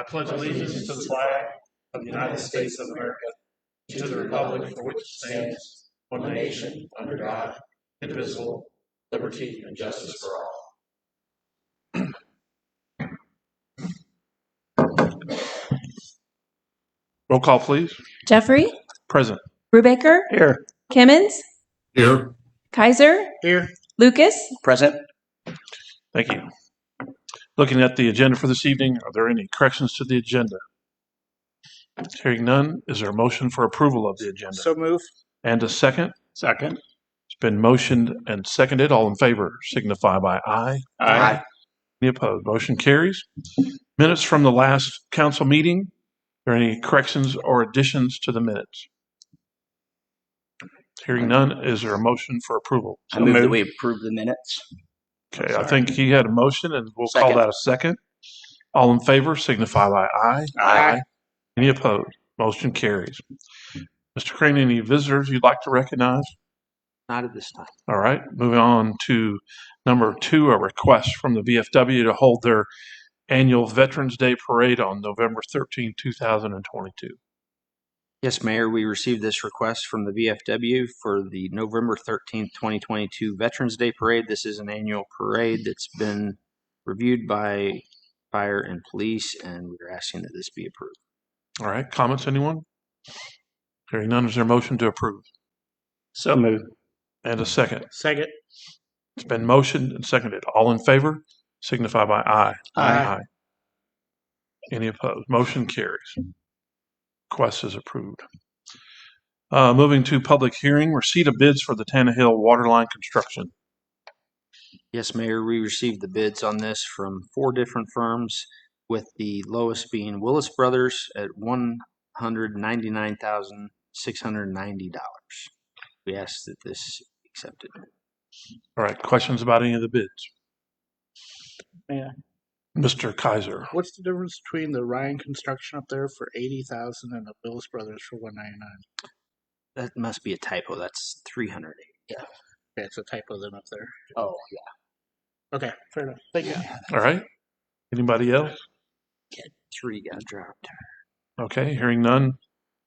I pledge allegiance to the flag of the United States of America, to the republic for which it stands, one nation, under God, indivisible, liberty and justice for all. Roll call, please. Jeffrey? Present. Brubaker? Here. Kimmons? Here. Kaiser? Here. Lucas? Present. Thank you. Looking at the agenda for this evening, are there any corrections to the agenda? Hearing none, is there a motion for approval of the agenda? So move. And a second? Second. It's been motioned and seconded. All in favor signify by aye. Aye. Any opposed? Motion carries. Minutes from the last council meeting. Are there any corrections or additions to the minutes? Hearing none, is there a motion for approval? I move that we approve the minutes. Okay, I think he had a motion, and we'll Second. call that a second. All in favor signify by aye. Aye. Any opposed? Motion carries. Mr. Crane, any visitors you'd like to recognize? Not at this time. All right, moving on to number 2, a request from the VFW to hold their annual Veterans Day Parade on November 13, 2022. Yes, Mayor, we received this request from the VFW for the November 13th, 2022 Veterans Day Parade. This is an annual parade that's been reviewed by fire and police, and we're asking that this be approved. All right, comments, anyone? Hearing none, is there a motion to approve? So move. And a second. Second. It's been motioned and seconded. All in favor signify by aye. Aye. Any opposed? Motion carries. Request is approved. Moving to public hearing, receipt of bids for the Tannehill Waterline construction. Yes, Mayor, we received the bids on this from 4 different firms, with the lowest being Willis Brothers at $199,690. We ask that this be accepted. All right, questions about any of the bids? Yeah. Mr. Kaiser. What's the difference between the Ryan construction up there for 80,000 and the Bills Brothers for 199? That must be a typo. That's 380. Yeah, it's a typo then up there. Oh, yeah. Okay, fair enough. Thank you. All right. Anybody else? 3 got dropped. Okay, hearing none,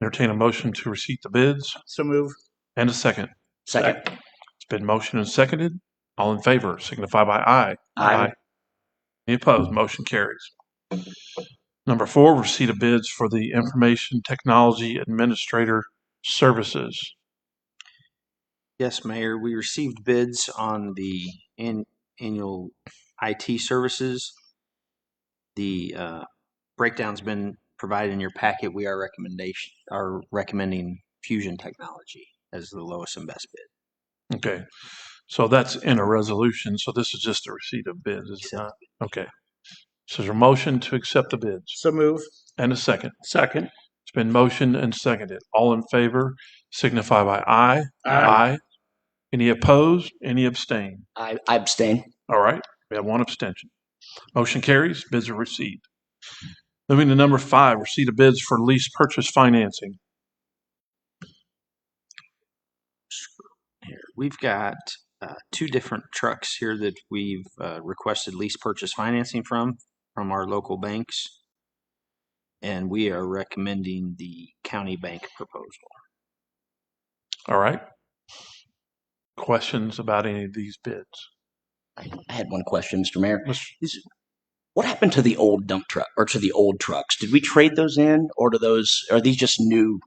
entertain a motion to receipt the bids. So move. And a second. Second. It's been motioned and seconded. All in favor signify by aye. Aye. Any opposed? Motion carries. Number 4, receipt of bids for the Information Technology Administrator Services. Yes, Mayor, we received bids on the annual IT services. The breakdown's been provided in your packet. We are recommending Fusion Technology as the lowest and best bid. Okay, so that's in a resolution, so this is just a receipt of bids, is it not? Okay. So there's a motion to accept the bids. So move. And a second. Second. It's been motioned and seconded. All in favor signify by aye. Aye. Any opposed? Any abstain? I abstain. All right, we have 1 abstention. Motion carries. Bids are received. Moving to number 5, receipt of bids for lease purchase financing. Here, we've got 2 different trucks here that we've requested lease purchase financing from our local banks, and we are recommending the county bank proposal. All right. Questions about any of these bids? I had one question, Mr. Mayor. Mr. What happened to the old dump truck or to the old trucks? Did we trade those in, or are these just new?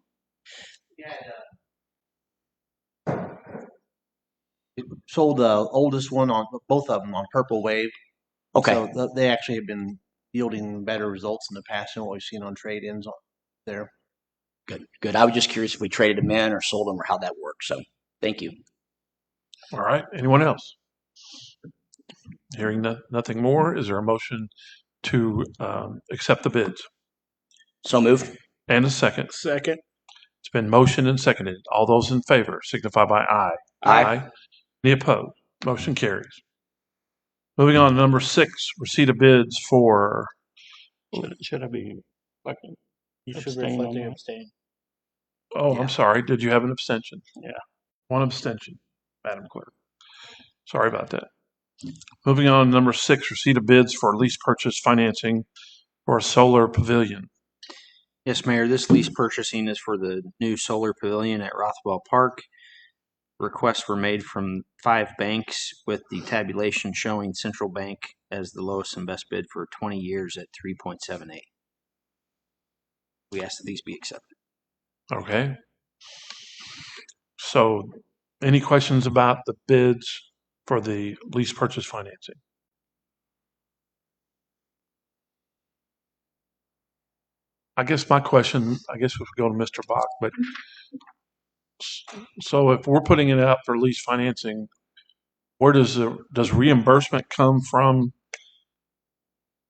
Sold the oldest one on both of them on Purple Wave. Okay. So they actually have been yielding better results in the past than what we've seen on trade-ins there. Good. I was just curious if we traded them in or sold them or how that worked. So thank you. All right. Anyone else? Hearing nothing more, is there a motion to accept the bids? So moved. And a second. Second. It's been motioned and seconded. All those in favor signify by aye. Aye. Any opposed? Motion carries. Moving on to number 6, receipt of bids for. Should I be fucking? You should Abstain reflect on the that. abstain. Oh, Yeah. I'm sorry. Did you have an abstention? Yeah. 1 abstention, Madam Clerk. Sorry about that. Moving on to number 6, receipt of bids for lease purchase financing for a solar pavilion. Yes, Mayor, this lease purchasing is for the new solar pavilion at Rothwell Park. Requests were made from 5 banks with the tabulation showing Central Bank as the lowest and best bid for 20 years at 3.78. We ask that these be accepted. Okay. So, any questions about the bids for the lease purchase financing? I guess my question, if we go to Mr. Bach, but so if we're putting it out for lease financing, where does reimbursement come from?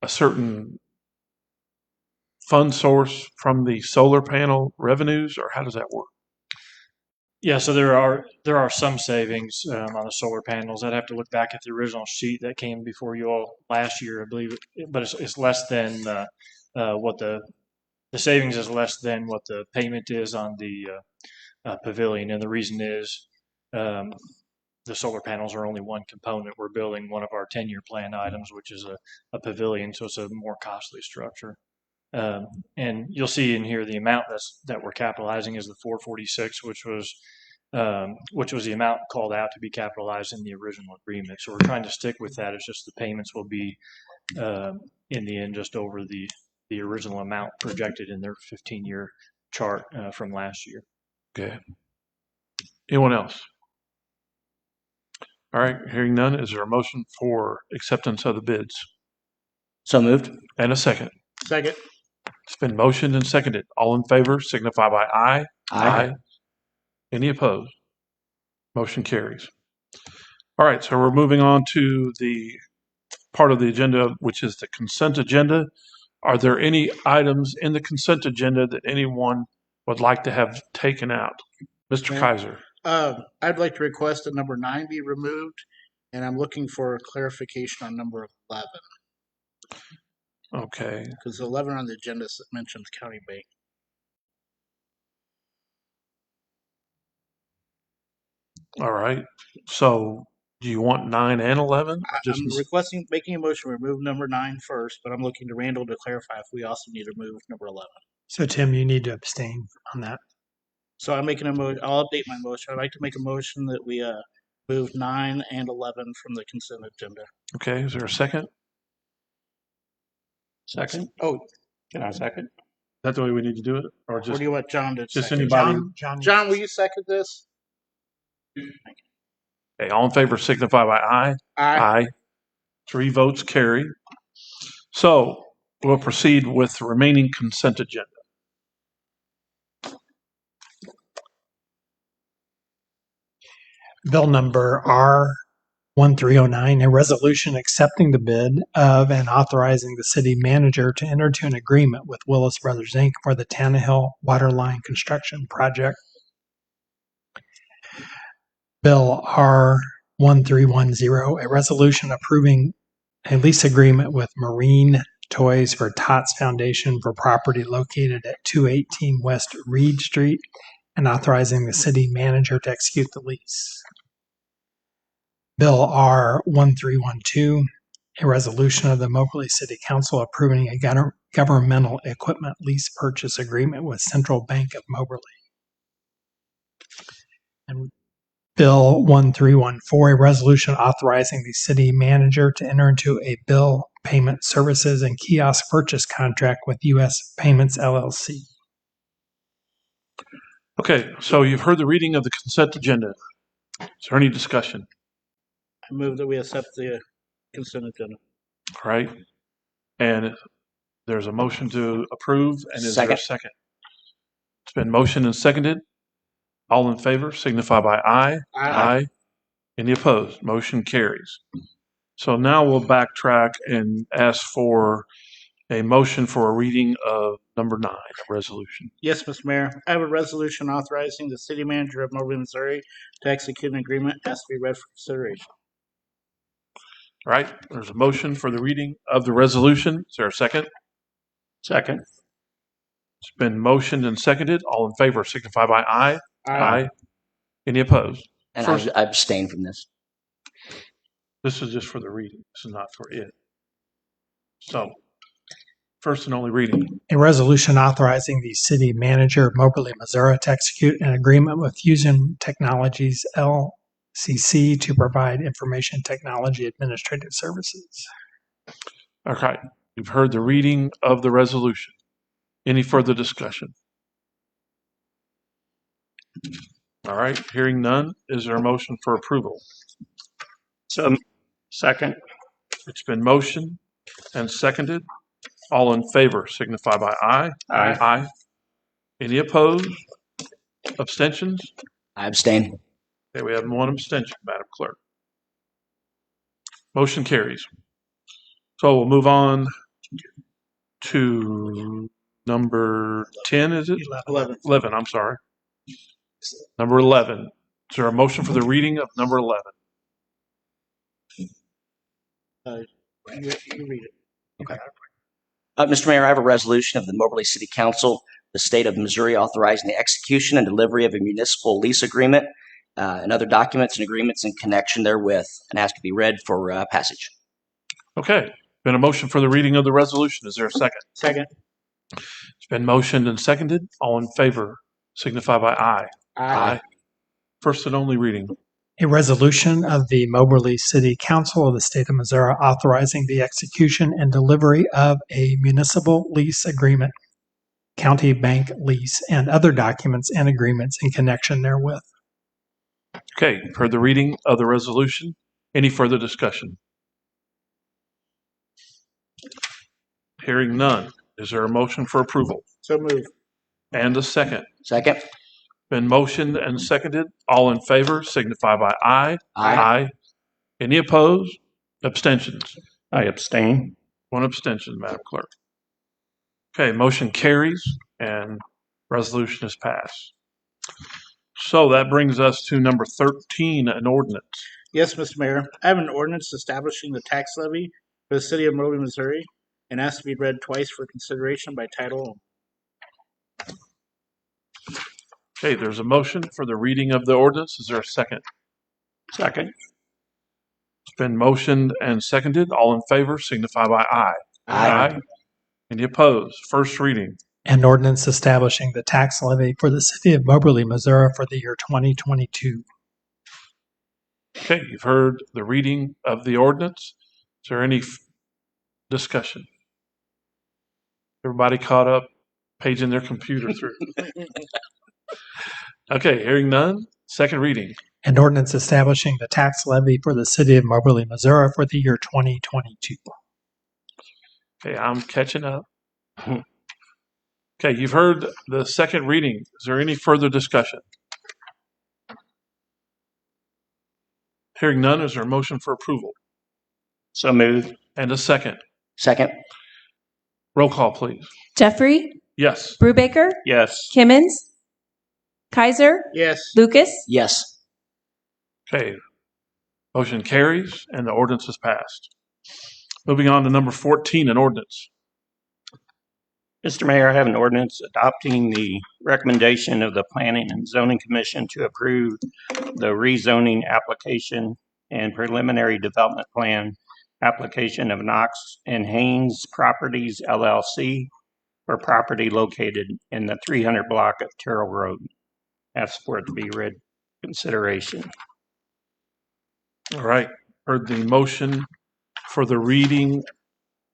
A certain fund source from the solar panel revenues, or how does that work? Yeah, so there are some savings on the solar panels. I'd have to look back at the original sheet that came before you all last year, I believe, but it's less than what the savings is less than what the payment is on the pavilion, and the reason is the solar panels are only one component. We're building one of our 10-year plan items, which is a pavilion, so it's a more costly structure. And you'll see in here the amount that we're capitalizing is the 446, which was the amount called out to be capitalized in the original agreement. So we're trying to stick with that. It's just the payments will be in the end just over the original amount projected in their 15-year chart from last year. Okay. Anyone else? All right. Hearing none, is there a motion for acceptance of the bids? So moved. And a second. Second. It's been motioned and seconded. All in favor signify by aye. Aye. Any opposed? Motion carries. All right, so we're moving on to the part of the agenda, which is the consent agenda. Are there any items in the consent agenda that anyone would like to have taken out? Mr. Mayor? Kaiser. I'd like to request that number 9 be removed, and I'm looking for clarification on number 11, Okay. because 11 on the agenda mentions county bank. All right. So do you want 9 and 11? I'm making a motion to remove number 9 first, but I'm looking to Randall to clarify if we also need to remove number 11. So Tim, you need to abstain on that. So I'm making I'll update my motion. I'd like to make a motion that we move 9 and 11 from the consent agenda. Okay. Is there a second? Second? Oh, Can I second? Is that the way we need to do it? Or or just do you want John to just second? anybody? John, will you second this? Okay, all in favor signify by aye. Aye. 3 votes carry. So we'll proceed with the remaining consent agenda. Bill number R1309, a resolution accepting the bid of and authorizing the city manager to enter into an agreement with Willis Brothers Inc. for the Tannehill Water Line Construction Project. Bill R1310, a resolution approving a lease agreement with Marine Toys for Tots Foundation for property located at 218 West Reed Street and authorizing the city manager to execute the lease. Bill R1312, a resolution of the Moberly City Council approving a governmental equipment lease purchase agreement with Central Bank of Moberly. And Bill 1314, a resolution authorizing the city manager to enter into a bill payment services and kiosk purchase contract with U.S. Payments, LLC. Okay, so you've heard the reading of the consent agenda. Is there any discussion? I move that we accept the consent agenda. All right. And there's a motion to approve, and is there a second? It's been motioned and seconded. All in favor signify by aye. Aye. Any opposed? Motion carries. So now we'll backtrack and ask for a motion for a reading of number 9, a resolution. Yes, Mr. Mayor. I have a resolution authorizing the city manager of Moberly, Missouri to execute an agreement. Has to be read for consideration. All right. There's a motion for the reading of the resolution. Is there a second? Second. It's been motioned and seconded. All in favor signify by aye. Aye. Any opposed? And First- I abstain from this. This is just for the reading. This is not for it. So First and only reading. A resolution authorizing the city manager of Moberly, Missouri to execute an agreement with Fusion Technologies LCC to provide information technology administrative services. Okay, you've heard the reading of the resolution. Any further discussion? All right, hearing none, is there a motion for approval? So, second. It's been motioned and seconded. All in favor signify by aye. Aye. Aye. Any opposed? Abstentions? I abstain. Okay, we have one abstention, Madam Clerk. Motion carries. So we'll move on to number 10, is it? 11. 11, I'm sorry. Number 11. Is there a motion for the reading of number 11? You read it. Okay. Mr. Mayor, I have a resolution of the Moberly City Council, the state of Missouri, authorizing the execution and delivery of a municipal lease agreement and other documents and agreements in connection therewith, and ask to be read for passage. Okay, been a motion for the reading of the resolution. Is there a second? Second. It's been motioned and seconded. All in favor signify by aye. Aye. First and only reading. A resolution of the Moberly City Council of the State of Missouri authorizing the execution and delivery of a municipal lease agreement, county bank lease, and other documents and agreements in connection therewith. Okay, you've heard the reading of the resolution. Any further discussion? Hearing none. Is there a motion for approval? So moved. And a second. Second. Been motioned and seconded. All in favor signify by aye. Aye. Any opposed? Abstentions? I abstain. One abstention, Madam Clerk. Okay, motion carries and resolution is passed. So that brings us to number 13, an ordinance. Yes, Mr. Mayor. I have an ordinance establishing the tax levy for the city of Moberly, Missouri, and asks to be read twice for consideration by title only. Okay, there's a motion for the reading of the ordinance. Is there a second? Second. It's been motioned and seconded. All in favor signify by aye. Aye. Any opposed? First reading. An ordinance establishing the tax levy for the city of Moberly, Missouri for the year 2022. Okay, you've heard the reading of the ordinance. Is there any discussion? Everybody caught up, paging their computer through? Okay, hearing none. Second reading. An ordinance establishing the tax levy for the city of Moberly, Missouri for the year 2022. Okay, I'm catching up. Okay, you've heard the second reading. Is there any further discussion? Hearing none, is there a motion for approval? So moved. And a second. Second. Roll call, please. Jeffrey, Yes. Brubaker, Yes. Kimmons, Kaiser, Yes. Lucas, Yes. Okay. Motion carries and the ordinance is passed. Moving on to number 14, an ordinance. Mr. Mayor, I have an ordinance adopting the recommendation of the Planning and Zoning Commission to approve the rezoning application and preliminary development plan application of Knox and Haynes Properties LLC for property located in the 300 block of Terrell Road. Ask for it to be read consideration. All right. Heard the motion for the reading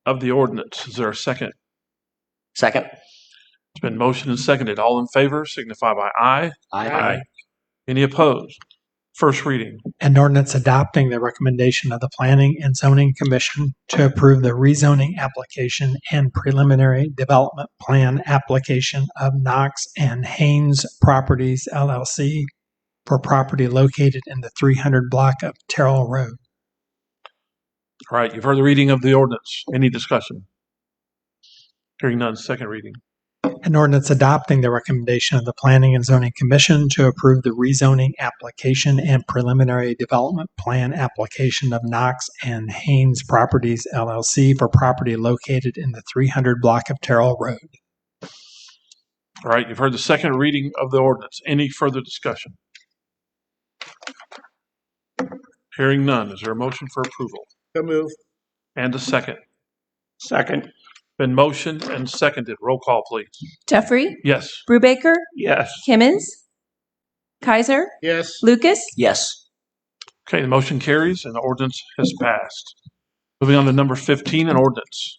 of the ordinance. Is there a second? Second. It's been motioned and seconded. All in favor signify by aye. Aye. Any opposed? First reading. An ordinance adopting the recommendation of the Planning and Zoning Commission to approve the rezoning application and preliminary development plan application of Knox and Haynes Properties LLC for property located in the 300 block of Terrell Road. All right. You've heard the reading of the ordinance. Any discussion? Hearing none. Second reading. An ordinance adopting the recommendation of the Planning and Zoning Commission to approve the rezoning application and preliminary development plan application of Knox and Haynes Properties LLC for property located in the 300 block of Terrell Road. All right. You've heard the second reading of the ordinance. Any further discussion? Hearing none. Is there a motion for approval? So moved. And a second. Second. Been motioned and seconded. Roll call, please. Jeffrey, Yes. Brubaker, Yes. Kimmons, Kaiser, Yes. Lucas, Yes. Okay, the motion carries and the ordinance has passed. Moving on to number 15, an ordinance.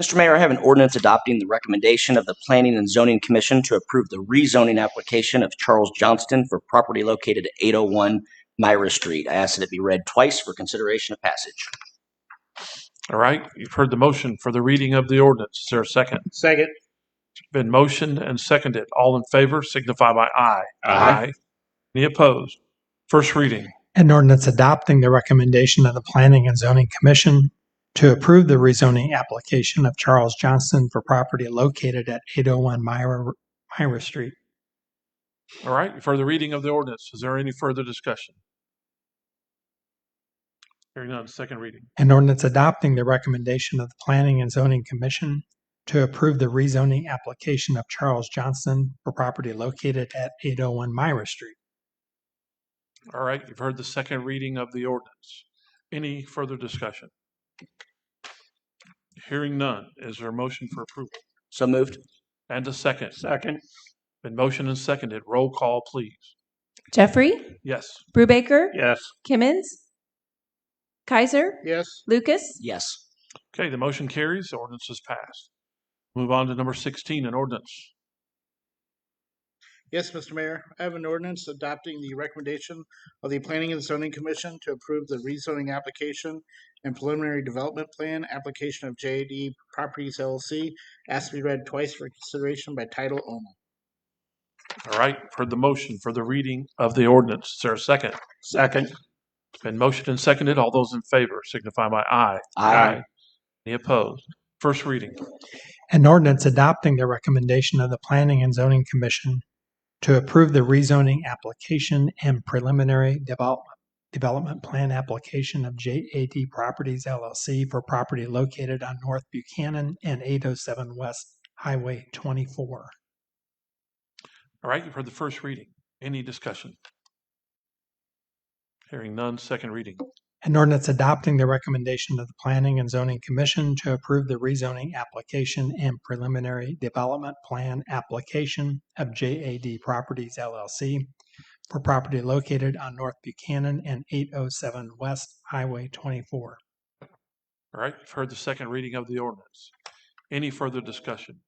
Mr. Mayor, I have an ordinance adopting the recommendation of the Planning and Zoning Commission to approve the rezoning application of Charles Johnston for property located at 801 Myra Street. I ask that it be read twice for consideration of passage. All right, you've heard the motion for the reading of the ordinance. Is there a second? Second. Been motioned and seconded. All in favor signify by aye. Aye. Any opposed? First reading. An ordinance adopting the recommendation of the Planning and Zoning Commission to approve the rezoning application of Charles Johnston for property located at 801 Myra Street. All right, you've heard the reading of the ordinance. Is there any further discussion? Hearing none, second reading. An ordinance adopting the recommendation of the Planning and Zoning Commission to approve the rezoning application of Charles Johnston for property located at 801 Myra Street. All right, you've heard the second reading of the ordinance. Any further discussion? Hearing none, is there a motion for approval? So moved. And a second. Second. Been motioned and seconded. Roll call, please. Jeffrey, Yes. Brubaker, Yes. Kimmons, Kaiser, Yes. Lucas, Yes. Okay, the motion carries. The ordinance is passed. Move on to number 16, an ordinance. Yes, Mr. Mayor, I have an ordinance adopting the recommendation of the Planning and Zoning Commission to approve the rezoning application and preliminary development plan application of JAD Properties LLC. Asked to be read twice for consideration by title only. All right, you've heard the motion for the reading of the ordinance. Is there a second? Second. It's been motioned and seconded. All those in favor signify by aye. Aye. Any opposed? First reading. An ordinance adopting the recommendation of the Planning and Zoning Commission to approve the rezoning application and preliminary development plan application of JAD Properties LLC for property located on North Buchanan and 807 West Highway 24. All right, you've heard the first reading. Any discussion? Hearing none, second reading. An ordinance adopting the recommendation of the Planning and Zoning Commission to approve the rezoning application and preliminary development plan application of JAD Properties LLC for property located on North Buchanan and 807 West Highway 24. All right, you've heard the second reading of the ordinance. Any further discussion?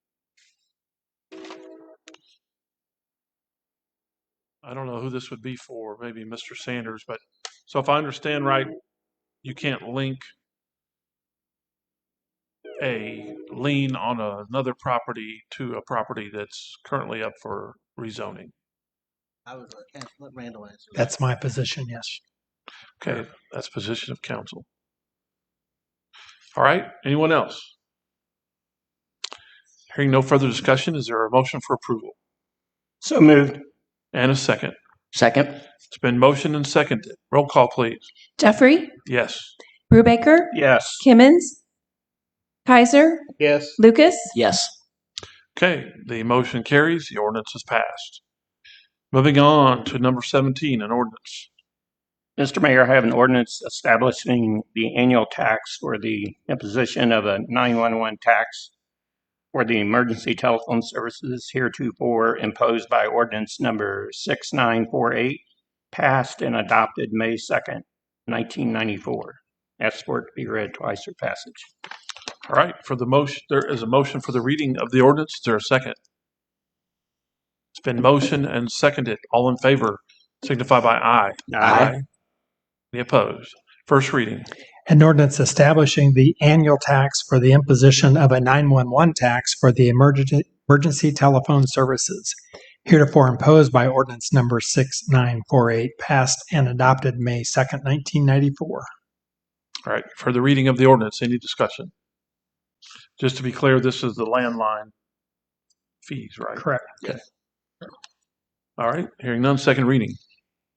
I don't know who this would be for, maybe Mr. Sanders, but so if I understand right, you can't link a lien on another property to a property that's currently up for rezoning. Can't let Randall answer that. That's my position, yes. Okay, that's position of council. All right, anyone else? Hearing no further discussion, is there a motion for approval? So moved. And a second. Second. It's been motioned and seconded. Roll call, please. Jeffrey, Yes. Brubaker, Yes. Kimmons, Kaiser, Yes. Lucas, Yes. Okay, the motion carries. The ordinance is passed. Moving on to number 17, an ordinance. Mr. Mayor, I have an ordinance establishing the annual tax for the imposition of a 911 tax for the emergency telephone services heretofore imposed by ordinance number 6948, passed and adopted May 2nd, 1994. Ask for it to be read twice for passage. All right, for the motion, there is a motion for the reading of the ordinance. Is there a second? It's been motioned and seconded. All in favor signify by aye. Aye. Any opposed? First reading. An ordinance establishing the annual tax for the imposition of a 911 tax for the emergency telephone services, heretofore imposed by ordinance number 6948, passed and adopted May 2nd, 1994. All right, for the reading of the ordinance, any discussion? Just to be clear, this is the landline fees, right? Correct. All right, hearing none, second reading.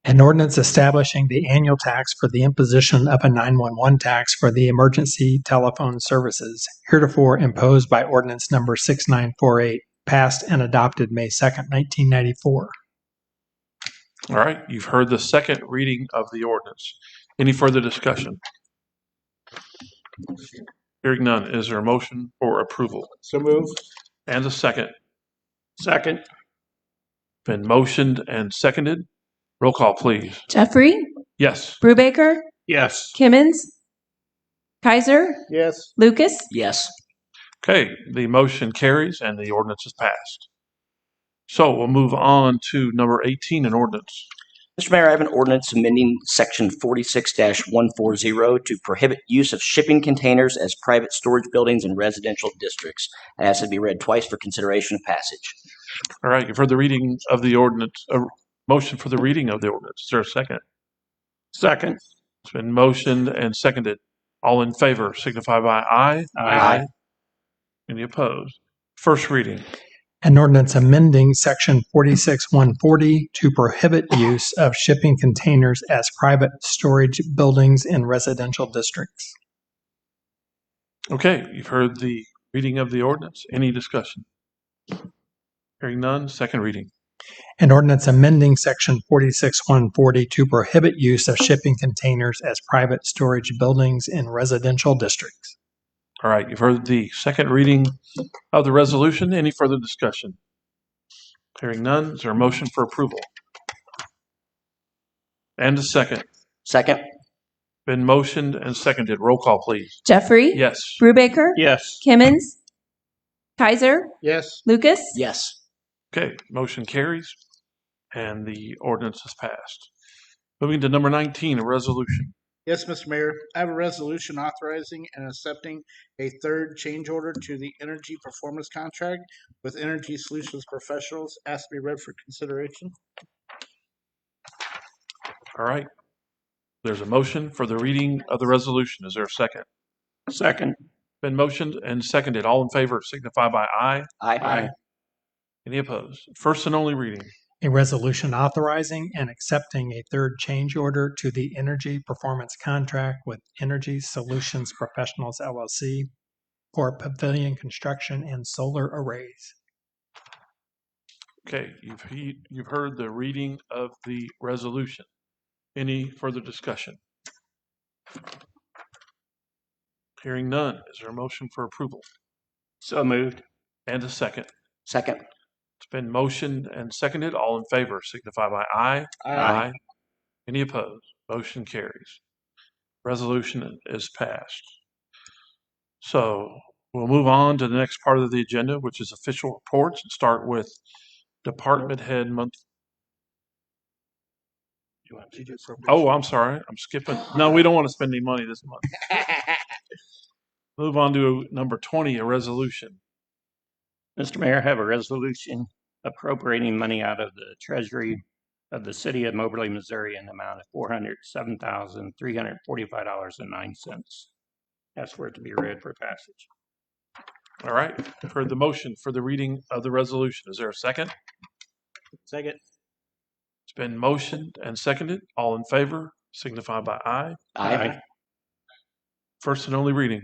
An ordinance establishing the annual tax for the imposition of a 911 tax for the emergency telephone services, heretofore imposed by ordinance number 6948, passed and adopted May 2nd, 1994. All right, you've heard the second reading of the ordinance. Any further discussion? Hearing none, is there a motion for approval? So move. And a second? Second. Been motioned and seconded. Roll call, please. Jeffrey, Yes. Brubaker, Yes. Kimmons, Kaiser, Yes. Lucas. Yes. Okay, the motion carries and the ordinance is passed. So we'll move on to number 18, an ordinance. Mr. Mayor, I have an ordinance amending section 46-140 to prohibit use of shipping containers as private storage buildings in residential districts. I ask it be read twice for consideration of passage. All right, you've heard the reading of the ordinance, a motion for the reading of the ordinance. Is there a second? Second. It's been motioned and seconded. All in favor signify by aye. Aye. Any opposed? First reading. An ordinance amending section 46-140 to prohibit use of shipping containers as private storage buildings in residential districts. Okay, you've heard the reading of the ordinance. Any discussion? Hearing none, second reading. An ordinance amending section 46-140 to prohibit use of shipping containers as private storage buildings in residential districts. All right, you've heard the second reading of the resolution. Any further discussion? Hearing none, is there a motion for approval? And a second. Second. Been motioned and seconded. Roll call, please. Jeffrey, Yes. Brubaker, Yes. Kimmons, Kaiser, Yes. Lucas. Yes. Okay, motion carries and the ordinance is passed. Moving to number 19, a resolution. Yes, Mr. Mayor, I have a resolution authorizing and accepting a third change order to the energy performance contract with Energy Solutions Professionals. Asked to be read for consideration. All right. There's a motion for the reading of the resolution. Is there a second? Second. Been motioned and seconded. All in favor signify by aye. Aye. Any opposed? First and only reading. A resolution authorizing and accepting a third change order to the energy performance contract with Energy Solutions Professionals LLC for pavilion construction and solar arrays. Okay, you've heard the reading of the resolution. Any further discussion? Hearing none, is there a motion for approval? So moved. And a second. Second. It's been motioned and seconded. All in favor signify by aye. Aye. Any opposed? Motion carries. Resolution is passed. So we'll move on to the next part of the agenda, which is official reports, and start with department head month. Oh, I'm sorry. I'm skipping. No, we don't want to spend any money this month. Move on to number 20, a resolution. Mr. Mayor, I have a resolution appropriating money out of the treasury of the city of Moberly, Missouri in the amount of $407,345.09. Ask for it to be read for passage. All right. I've heard the motion for the reading of the resolution. Is there a second? Second. It's been motioned and seconded. All in favor signify by aye. Aye. First and only reading.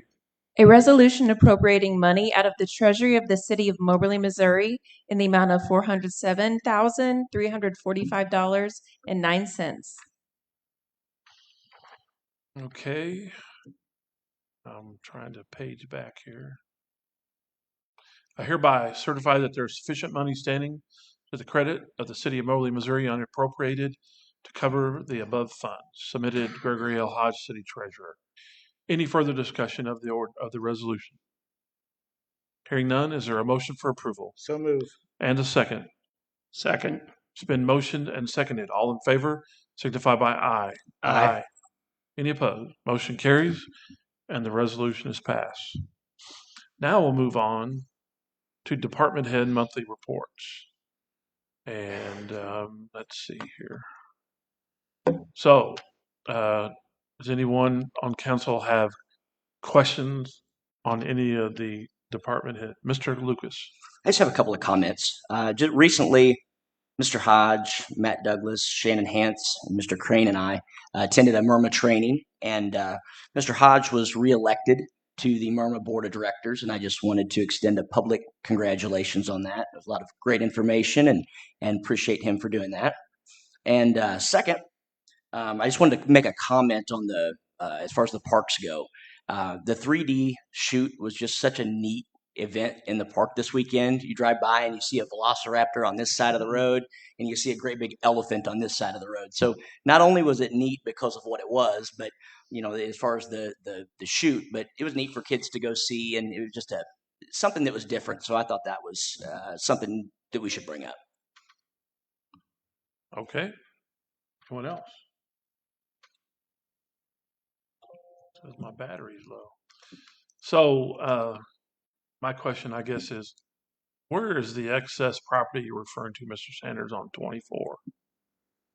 A resolution appropriating money out of the treasury of the city of Moberly, Missouri in the amount of $407,345.09. Okay. I'm trying to page back here. I hereby certify that there is sufficient money standing to the credit of the city of Moberly, Missouri unappropriated to cover the above funds. Submitted, Gregory L. Hodge, City Treasurer. Any further discussion of the resolution? Hearing none, is there a motion for approval? So move. And a second. Second. It's been motioned and seconded. All in favor signify by aye. Aye. Any opposed? Motion carries and the resolution is passed. Now we'll move on to department head monthly reports. And let's see here. So, does anyone on council have questions on any of the department head? Mr. Lucas. I just have a couple of comments. Just recently, Mr. Hodge, Matt Douglas, Shannon Hance, and Mr. Crane and I attended a MIRMA training, and Mr. Hodge was reelected to the MIRMA Board of Directors, and I just wanted to extend a public congratulations on that. There's a lot of great information, and appreciate him for doing that. And second, I just wanted to make a comment on the as far as the parks go. The 3D shoot was just such a neat event in the park this weekend. You drive by and you see a velociraptor on this side of the road, and you see a great big elephant on this side of the road. So not only was it neat because of what it was, but as far as the shoot, but it was neat for kids to go see, and it was just something that was different. So I thought that was something that we should bring up. Okay. Anyone else? Says my battery's low. So my question, I guess, is where is the excess property you're referring to, Mr. Sanders, on 24?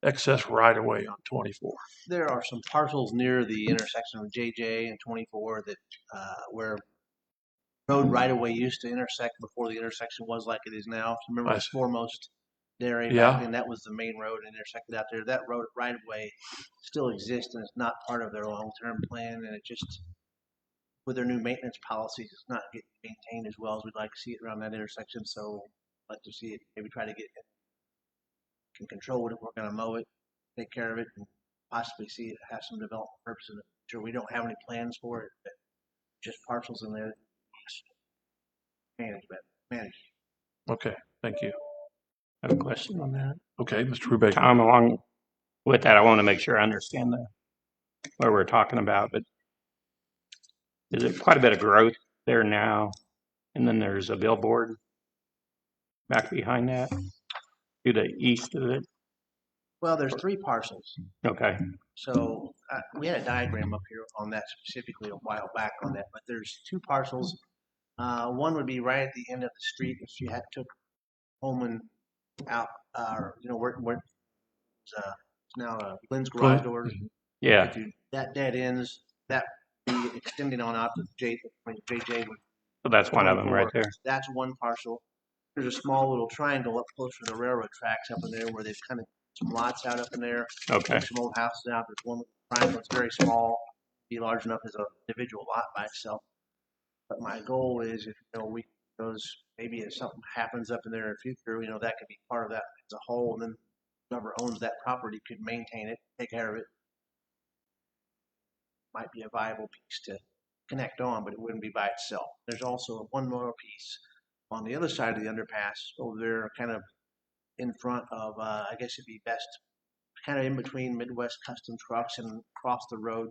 Excess right away on 24. There are some parcels near the intersection of JJ and 24 that where road right away used to intersect before the intersection was like it is now. Remember I the see. foremost dairy Yeah. back then? That was the main road and intersected out there. That road right away still exists, and it's not part of their long-term plan. And it just, with their new maintenance policies, it's not getting maintained as well as we'd like to see it around that intersection. So I'd like to see it, maybe try to can control it if we're going to mow it, take care of it, and possibly see it have some development purpose in the future. We don't have any plans for it, but just parcels in there. Management. Okay. Thank you. I have a question on that. Okay, Mr. Brubaker. Tom, along with that, I want to make sure I understand what we're talking about, but is it quite a bit of growth there now? And then there's a billboard back behind that to the east of it. Well, there's 3 parcels. Okay. So we had a diagram up here on that specifically a while back on that, but there's 2 parcels. One would be right at the end of the street if you took Holman out, where it's now Lynn's garage doors. Yeah. That dead ends, that be extending on out to JJ. So that's one of them right there. That's one parcel. There's a small little triangle up close to the railroad tracks up in there where they've kind of some lots out up in there. Okay. Some old houses out. There's one triangle that's very small, be large enough as an individual lot by itself. But my goal is if maybe if something happens up in there in the future, that could be part of that as a whole, and then whoever owns that property could maintain it, take care of it. Might be a viable piece to connect on, but it wouldn't be by itself. There's also one more piece on the other side of the underpass over there, kind of in front of, I guess it'd be best, kind of in between Midwest Custom Trucks and across the road,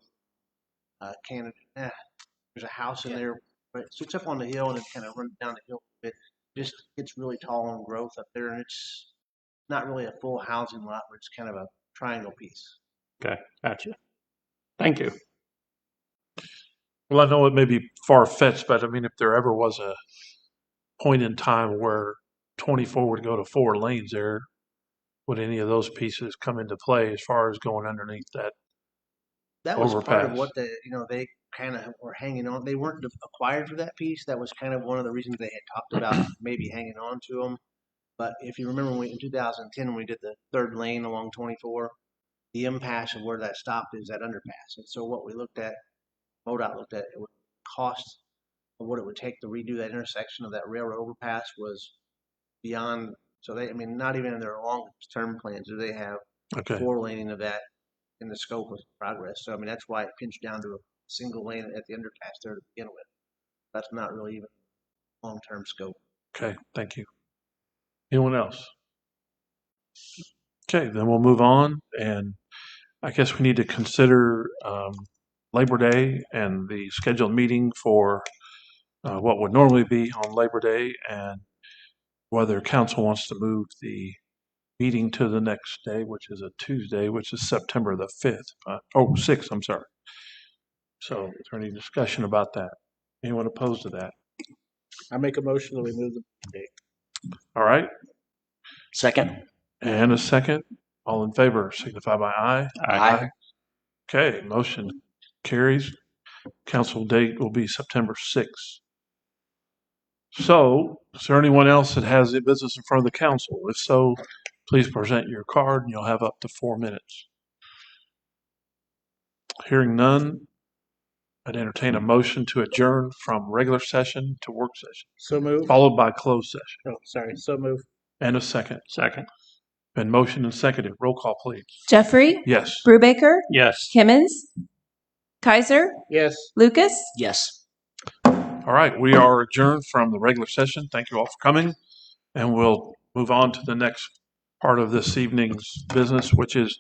Canada. There's a house in there, but it sits up on the hill and it kind of runs down the hill a bit. Just gets really tall on growth up there, and it's not really a full housing lot, but it's kind of a triangle piece. Okay. Gotcha. Thank you. Well, I know it may be far-fetched, but I mean, if there ever was a point in time where 24 would go to 4 lanes there, would any of those pieces come into play as far as going underneath that? That was part of overpass? what they kind of were hanging on. They weren't acquired for that piece. That was kind of one of the reasons they had talked about maybe hanging on to them. But if you remember, in 2010, when we did the 3rd lane along 24, the impasse of where that stopped is that underpass. And so what we looked at, MoDOT looked at, it would cost of what it would take to redo that intersection of that railroad overpass was beyond. So not even in their long-term plans do they have 4 laning of that in the scope of progress. So that's why it pinched down to a single lane at the underpass there to begin with. That's not really even long-term scope. Okay, thank you. Anyone else? Okay, then we'll move on, and I guess we need to consider Labor Day and the scheduled meeting for what would normally be on Labor Day, and whether council wants to move the meeting to the next day, which is a Tuesday, which is September the 5th. 6th, I'm sorry. So is there any discussion about that? Anyone opposed to that? I make a motion that we move the date. All right. Second. And a second. All in favor, signify by aye. Aye. Okay, motion carries. Council date will be September 6th. So, is there anyone else that has a business in front of the council? If so, please present your card and you'll have up to 4 minutes. Hearing none, I'd entertain a motion to adjourn from regular session to work session, So move. followed by closed session. Oh, sorry. So move. And a second. Second. Been motioned and seconded. Roll call, please. Jeffrey? Yes. Brubaker? Yes. Kimmons? Kaiser, Yes. Lucas. Yes. All right, we are adjourned from the regular session. Thank you all for coming, and we'll move on to the next part of this evening's business, which is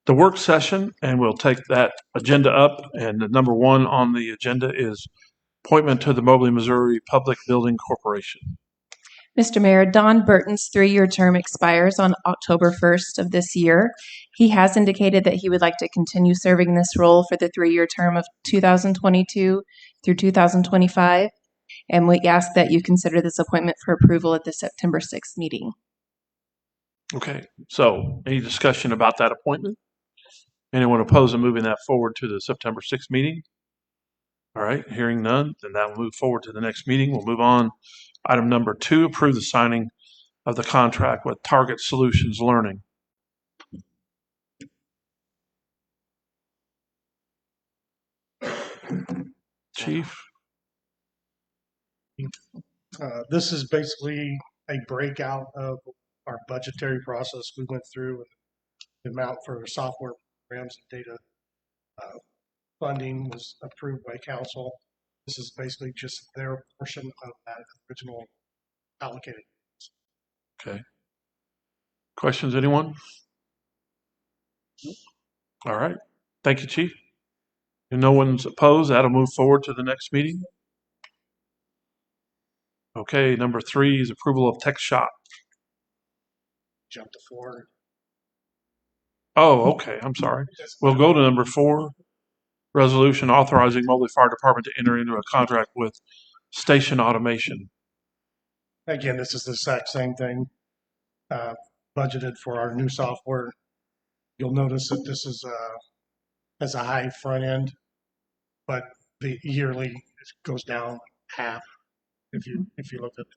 the work session, and we'll take that agenda up. And the number one on the agenda is appointment to the Moberly, Missouri Public Building Corporation. Mr. Mayor, Don Burton's 3-year term expires on October 1st of this year. He has indicated that he would like to continue serving this role for the 3-year term of 2022 through 2025. And we ask that you consider this appointment for approval at the September 6th meeting. Okay, so any discussion about that appointment? Anyone opposed to moving that forward to the September 6th meeting? All right, hearing none, then that will move forward to the next meeting. We'll move on. Item number 2, approve the signing of the contract with Target Solutions Learning. Chief? This is basically a breakout of our budgetary process we went through with the amount for software programs and data funding was approved by council. This is basically just their portion of that original allocated. Okay. Questions, anyone? All right. Thank you, Chief. If no one's opposed, that'll move forward to the next meeting. Okay, number 3 is approval of tech shop. Jump to 4. Oh, okay, I'm sorry. We'll go to number 4, resolution authorizing Moberly Fire Department to enter into a contract with Station Automation. Again, this is the exact same thing budgeted for our new software. You'll notice that this is has a high front end, but the yearly goes down half if you look at the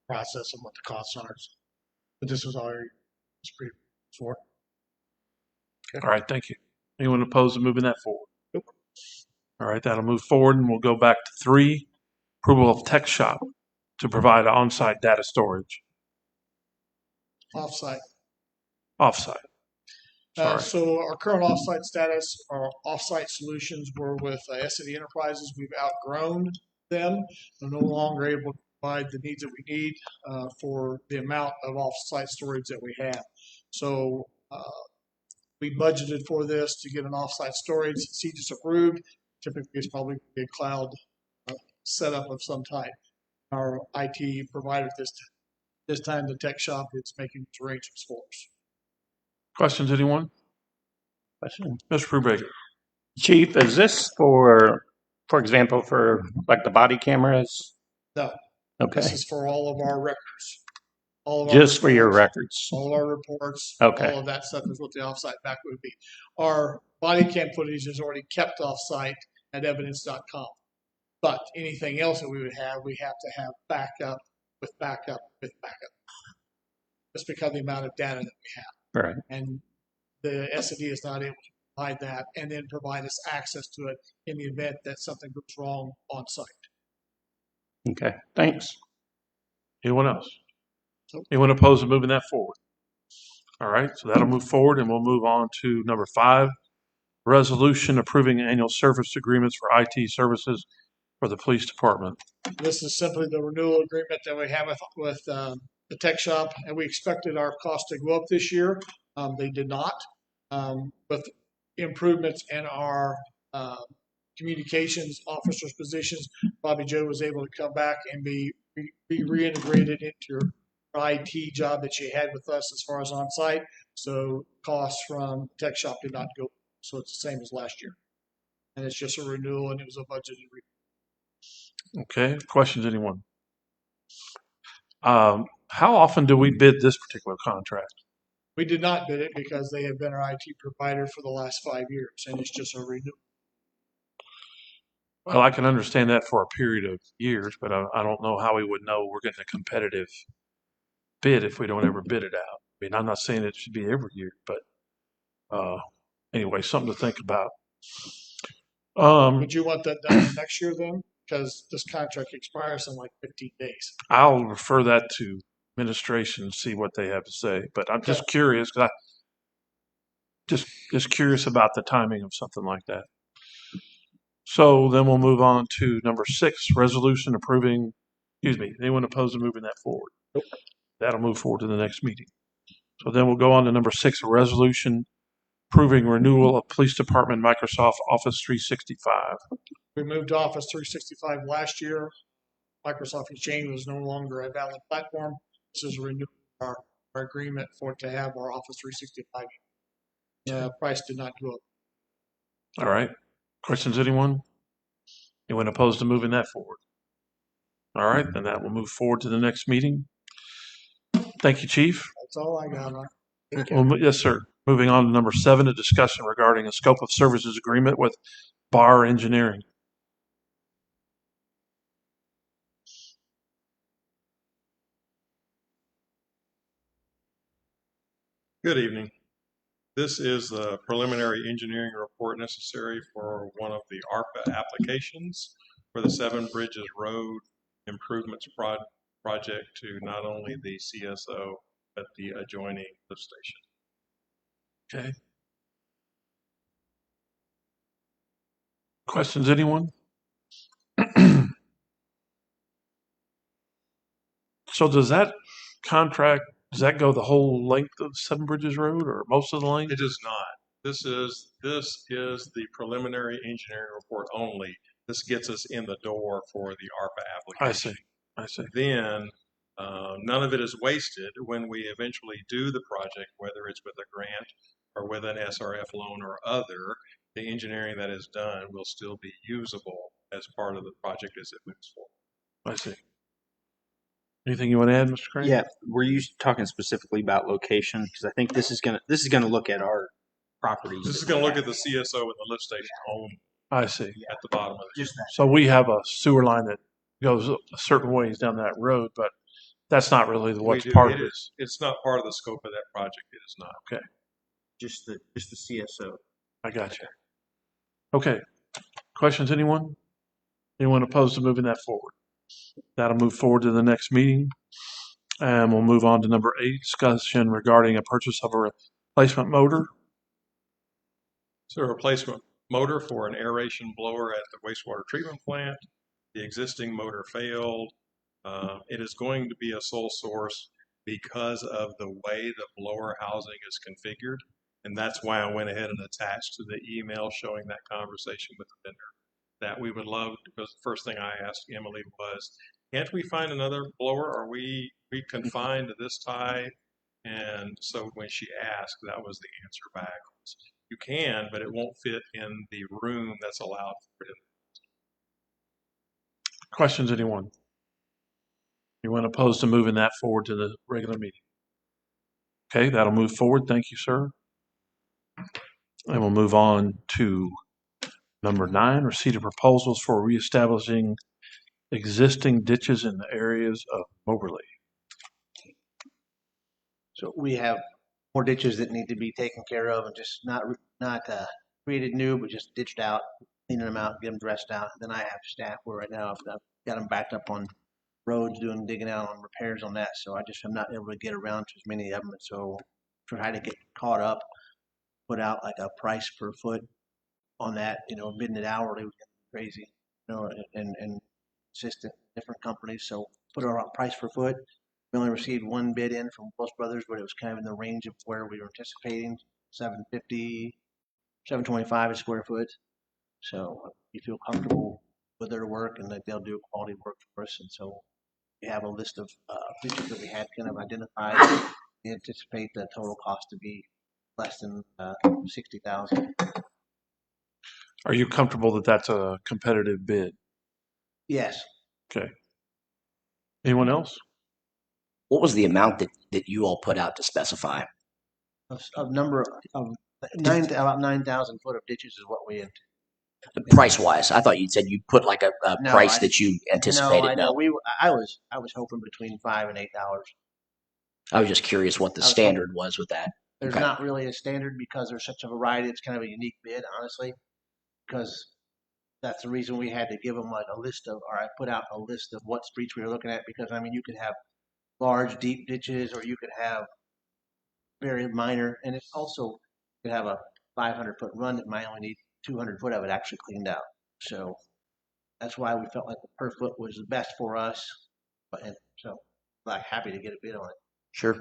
process and what the costs are. But this was already pretty for. Okay. All right, thank you. Anyone opposed to moving that forward? Nope. All right, that'll move forward, and we'll go back to 3, approval of tech shop to provide on-site data storage. Offsite. Offsite. Sorry. So our current offsite status, our offsite solutions were with S&E Enterprises. We've outgrown them. We're no longer able to provide the needs that we need for the amount of offsite storage that we have. So we budgeted for this to get an offsite storage. CGIS approved. Typically, it's probably a cloud setup of some type. Our IT provider this time, the tech shop, is making arrangements for us. Questions, anyone? Question. Mr. Brubaker. Chief, is this for example, for like the body cameras? No. Okay. This is for all of our records. Just for your records. All of our reports. Okay. All of that stuff is what the offsite backup would be. Our body cam footage is already kept offsite at evidence.com. But anything else that we have to have backup with backup with backup. Just because of the amount of data that we have. Right. And the S&D is not able to provide that and then provide us access to it in the event that something goes wrong on site. Okay, thanks. Anyone else? Nope. Anyone opposed to moving that forward? All right, so that'll move forward, and we'll move on to number 5, resolution approving annual service agreements for IT services for the police department. This is simply the renewal agreement that we have with the tech shop, and we expected our cost to go up this year. They did not. With improvements in our communications officers' positions, Bobby Joe was able to come back and be reintegrated into her IT job that she had with us as far as on site. So costs from tech shop did not go, so it's the same as last year. And it's just a renewal, and it was a budgeted renewal. Okay, questions, anyone? How often do we bid this particular contract? We did not bid it because they have been our IT provider for the last 5 years, and it's just a renewal. Well, I can understand that for a period of years, but I don't know how we would know we're getting a competitive bid if we don't ever bid it out. I mean, I'm not saying it should be every year, but anyway, something to think about. Would you want that done next year then? Because this contract expires in like 15 days. I'll refer that to administration and see what they have to say. But I'm just curious, because just curious about the timing of something like that. So then we'll move on to number 6, resolution approving, anyone opposed to moving that forward? Nope. That'll move forward to the next meeting. So then we'll go on to number 6, a resolution approving renewal of Police Department Microsoft Office 365. We moved to Office 365 last year. Microsoft Exchange was no longer a valid platform. This is renewing our agreement for it to have our Office 365. The price did not go up. All right. Questions, anyone? Anyone opposed to moving that forward? All right, then that will move forward to the next meeting. Thank you, Chief. That's all I got. Well, yes, sir. Moving on to number 7, a discussion regarding a scope of services agreement with Bar Engineering. Good evening. This is the preliminary engineering report necessary for one of the ARPA applications for the 7 Bridges Road improvements project to not only the CSO, but the adjoining lift station. Okay. Questions, anyone? So does that contract, does that go the whole length of 7 Bridges Road or most of the length? It does not. This is the preliminary engineering report only. This gets us in the door for the ARPA application. I see. Then none of it is wasted when we eventually do the project, whether it's with a grant or with an SRF loan or other. The engineering that is done will still be usable as part of the project as it moves forward. I see. Anything you want to add, Mr. Crane? Yeah, were you talking specifically about location? Because I think this is gonna look at our properties. This is going to look at the CSO and the lift station only I see. at the bottom of it. Just that. So we have a sewer line that goes a certain ways down that road, but that's not really what's part of this. It's not part of the scope of that project. It is not. Okay. Just the CSO. I got you. Okay. Questions, anyone? Anyone opposed to moving that forward? That'll move forward to the next meeting. And we'll move on to number 8, discussion regarding a purchase of a replacement motor. So a replacement motor for an aeration blower at the wastewater treatment plant. The existing motor failed. It is going to be a sole source because of the way the blower housing is configured. And that's why I went ahead and attached to the email showing that conversation with the vendor. That we would love, because the first thing I asked Emily was, can't we find another blower? Are we confined to this type? And so when she asked, that was the answer back. You can, but it won't fit in the room that's allowed for it. Questions, anyone? Anyone opposed to moving that forward to the regular meeting? Okay, that'll move forward. Thank you, sir. And we'll move on to number 9, receipt of proposals for reestablishing existing ditches in the areas of Moberly. So we have more ditches that need to be taken care of and just not created new, but just ditched out, cleaning them out, get them dressed out. Then I have staff where right now I've got them backed up on roads, digging out on repairs on that. So I just am not able to get around to as many of them. So try to get caught up, put out like a price per foot on that, bidding it hourly was crazy, and consistent different companies. So put our price per foot. We only received one bid in from Wells Brothers, but it was kind of in the range of where we were anticipating, $750, $725 a square foot. So we feel comfortable with their work and that they'll do quality work for us. And so we have a list of features that we had kind of identified. We anticipate the total cost to be less than $60,000. Are you comfortable that that's a competitive bid? Yes. Okay. Anyone else? What was the amount that you all put out to specify? A number of about 9,000 foot of ditches is what we Price wise, I thought you said you put like a No, price that you anticipated. No, I was hoping between $5 and $8. I was just curious what the standard was with that. There's Okay. not really a standard because there's such a variety. It's kind of a unique bid, honestly, because that's the reason we had to give them like a list of, or I put out a list of what streets we were looking at, because you could have large, deep ditches, or you could have very minor, and it also could have a 500 foot run that might only need 200 foot of it actually cleaned out. So that's why we felt like the per foot was the best for us. But and so like happy to get a bid on it. Sure.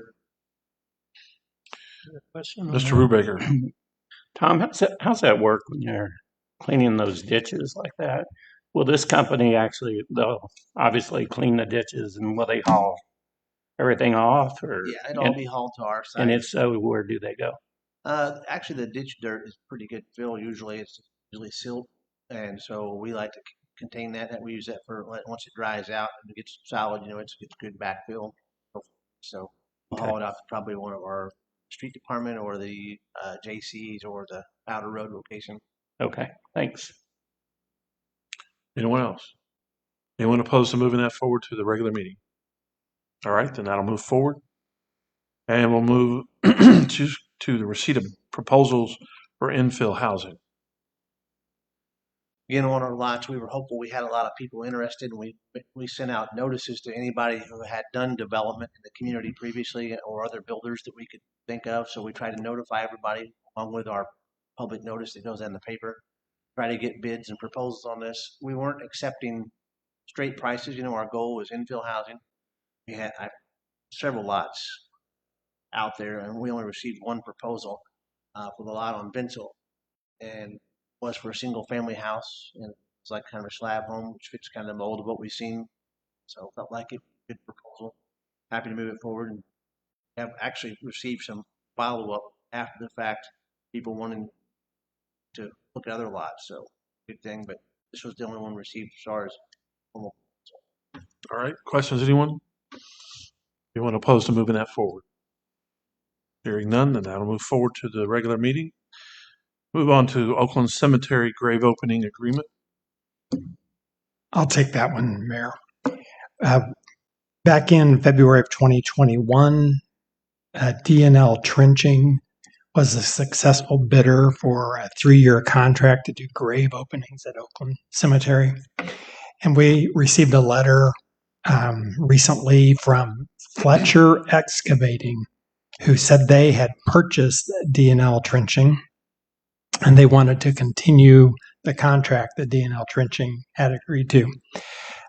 Question on Mr. that? Rubaker. Tom, how's that work when you're cleaning those ditches like that? Will this company actually, they'll obviously clean the ditches, and will they haul everything off? Or Yeah, it'll all be hauled to our site. and if so, where do they go? Actually, the ditch dirt is pretty good fill. Usually, it's usually silt, and so we like to contain that. That we use that for once it dries out and it gets solid. It's good backfill. So we'll haul it out to probably one of our street department or the JCs or the outer road location. Okay, thanks. Anyone else? Anyone opposed to moving that forward to the regular meeting? All right, then that'll move forward. And we'll move to the receipt of proposals for infill housing. Again, on our lots, we were hopeful. We had a lot of people interested, and we sent out notices to anybody who had done development in the community previously or other builders that we could think of. So we tried to notify everybody along with our public notice that goes in the paper, try to get bids and proposals on this. We weren't accepting straight prices. Our goal was infill housing. We had several lots out there, and we only received one proposal for the lot on Vincel, and was for a single family house, and it's like kind of a slab home, which fits kind of the mold of what we've seen. So felt like it good proposal. Happy to move it forward, and have actually received some follow up after the fact, people wanting to look at other lots. So good thing, but this was the only one received as far as formal. All right, questions, anyone? Anyone opposed to moving that forward? Hearing none, then that'll move forward to the regular meeting. Move on to Oakland Cemetery grave opening agreement. I'll take that one, Mayor. Back in February of 2021, DNL Trenching was a successful bidder for a 3-year contract to do grave openings at Oakland Cemetery. And we received a letter recently from Fletcher Excavating, who said they had purchased DNL Trenching and they wanted to continue the contract that DNL Trenching had agreed to.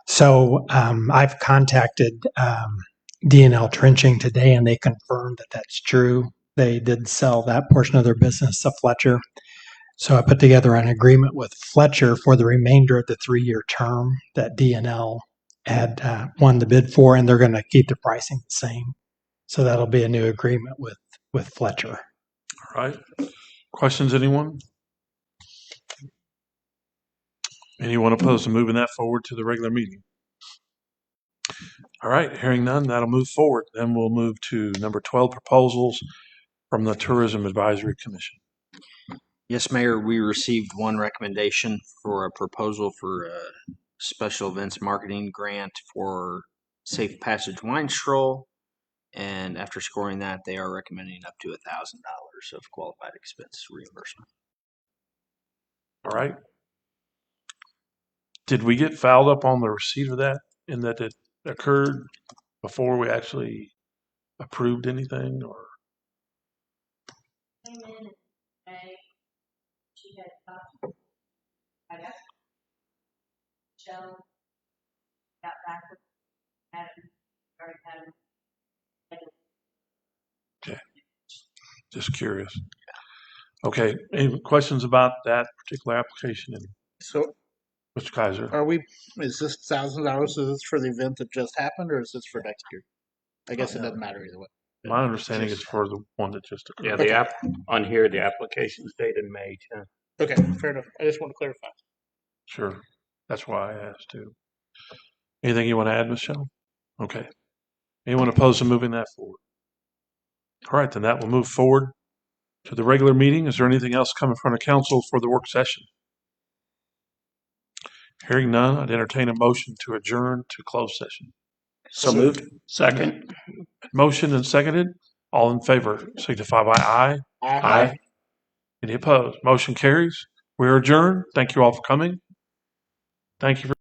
So I've contacted DNL Trenching today, and they confirmed that that's true. They did sell that portion of their business to Fletcher. So I put together an agreement with Fletcher for the remainder of the 3-year term that DNL had won the bid for, and they're going to keep the pricing the same. So that'll be a new agreement with Fletcher. All right. Questions, anyone? Anyone opposed to moving that forward to the regular meeting? All right, hearing none, that'll move forward. Then we'll move to number 12, proposals from the Tourism Advisory Commission. Yes, Mayor, we received one recommendation for a proposal for a special events marketing grant for Safe Passage Wine Stroll. And after scoring that, they are recommending up to $1,000 of qualified expense reimbursement. All right. Did we get fouled up on the receipt of that, in that it occurred before we actually approved anything, or? Okay. Just curious. Okay. Any questions about that particular application? So Mr. Kaiser? is this $1,000, is this for the event that just happened, or is this for next year? I guess it doesn't matter either way. My understanding is for the one that just occurred. Yeah, the app on here, the application's dated May 10th. Okay, fair enough. I just want to clarify. Sure. That's why I asked too. Anything you want to add, Michelle? Okay. Anyone opposed to moving that forward? All right, then that will move forward to the regular meeting. Is there anything else coming from the council for the work session? Hearing none, I'd entertain a motion to adjourn to closed session. So moved. Second. Motion and seconded. All in favor, signify by aye. Aye. Any opposed? Motion carries. We are adjourned. Thank you all for coming. Thank you for